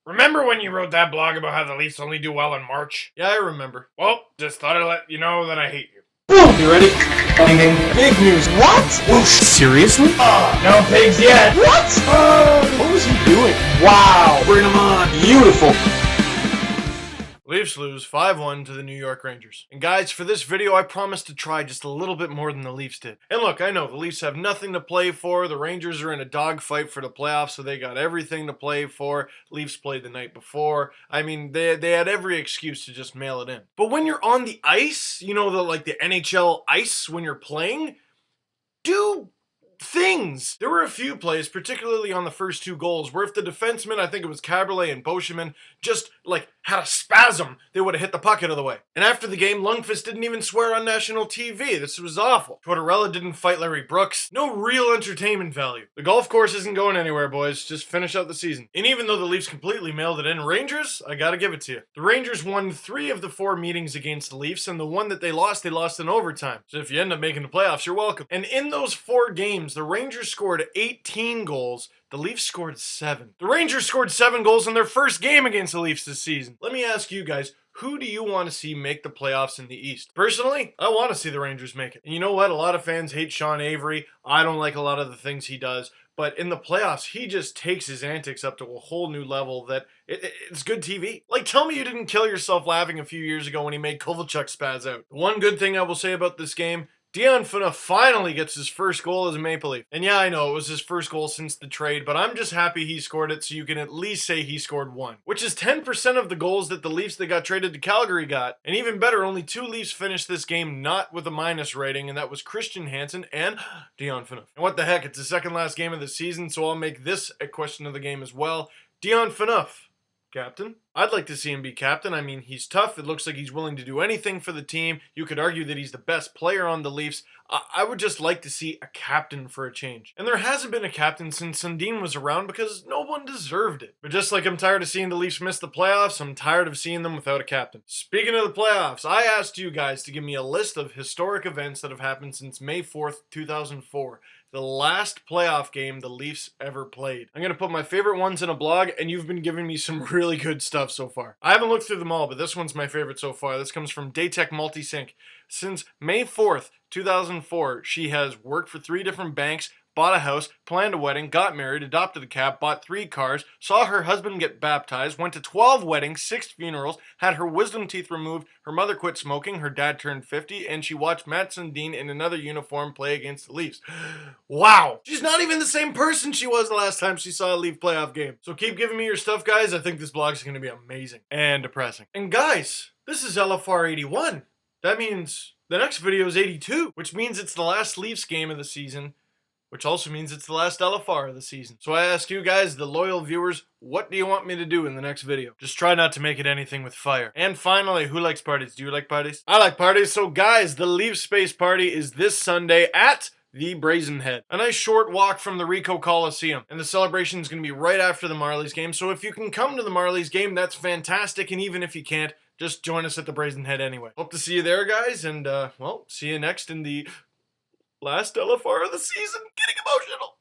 Remember when you wrote that blog about how the Leafs only do well in March? Yeah, I remember. Well, just thought I'd let you know that I hate you. You ready? Big news. What? Seriously? No pigs yet. What? What was he doing? Wow. Bring him on. Beautiful. Leafs lose 5-1 to the New York Rangers. And guys, for this video, I promised to try just a little bit more than the Leafs did. And look, I know the Leafs have nothing to play for. The Rangers are in a dogfight for the playoffs, so they got everything to play for. Leafs played the night before. I mean, they had every excuse to just mail it in. But when you're on the ice, you know, the NHL ice when you're playing, do things. There were a few plays, particularly on the first two goals, where if the defenseman, I think it was Caberlet and Beauchemin, just had a spasm, they would have hit the puck out of the way. And after the game, Lundqvist didn't even swear on national TV. This was awful. Tortorella didn't fight Larry Brooks. No real entertainment value. The golf course isn't going anywhere, boys. Just finish out the season. And even though the Leafs completely mailed it in, Rangers, I gotta give it to you. The Rangers won 3 of the 4 meetings against the Leafs, and the one that they lost in overtime. So if you end up making the playoffs, you're welcome. And in those 4 games, the Rangers scored 18 goals. The Leafs scored 7. The Rangers scored 7 goals in their first game against the Leafs this season. Let me ask you guys, who do you want to see make the playoffs in the East? Personally, I want to see the Rangers make it. And you know what? A lot of fans hate Sean Avery. I don't like a lot of the things he does. But in the playoffs, he just takes his antics up to a whole new level that it's good TV. Like, tell me you didn't kill yourself laughing a few years ago when he made Kovalchuk spaz out. The one good thing I will say about this game, Dion Phaneuf finally gets his first goal as a Maple Leaf. And yeah, I know it was his first goal since the trade, but I'm just happy he scored it so you can at least say he scored 1. Which is 10% of the goals that the Leafs that got traded to Calgary got. And even better, only 2 Leafs finished this game not with a minus rating, and that was Christian Hansen and Dion Phaneuf. And what the heck, it's the second last game of the season, so I'll make this a question of the game as well. Dion Phaneuf, captain? I'd like to see him be captain. I mean, he's tough. It looks like he's willing to do anything for the team. You could argue that he's the best player on the Leafs. I would just like to see a captain for a change. And there hasn't been a captain since Sundin was around because no one deserved it. But just like I'm tired of seeing the Leafs miss the playoffs, I'm tired of seeing them without a captain. Speaking of the playoffs, I asked you guys to give me a list of historic events that have happened since May 4th, 2004. The last playoff game the Leafs ever played. I'm going to put my favorite ones in a blog, and you've been giving me some really good stuff so far. I haven't looked through them all, but this one's my favorite so far. This comes from Daytech Multisync. Since May 4th, 2004, she has worked for 3 different banks, bought a house, planned a wedding, got married, adopted a cat, bought 3 cars, saw her husband get baptized, went to 12 weddings, 6 funerals, had her wisdom teeth removed, her mother quit smoking, her dad turned 50, and she watched Matt Sundin in another uniform play against the Leafs. Wow! She's not even the same person she was the last time she saw a Leaf playoff game. So keep giving me your stuff, guys. I think this blog is going to be amazing and depressing. And guys, this is LFR81. That means the next video is 82, which means it's the last Leafs game of the season, which also means it's the last LFR of the season. So I ask you guys, the loyal viewers, what do you want me to do in the next video? Just try not to make it anything with fire. And finally, who likes parties? Do you like parties? I like parties. So guys, the Leaf Space Party is this Sunday at the Brazen Head. A nice short walk from the Ricoh Coliseum. And the celebration is going to be right after the Marlies game. So if you can come to the Marlies game, that's fantastic. And even if you can't, just join us at the Brazen Head anyway. Hope to see you there, guys. And, well, see you next in the last LFR of the season. Getting emotional.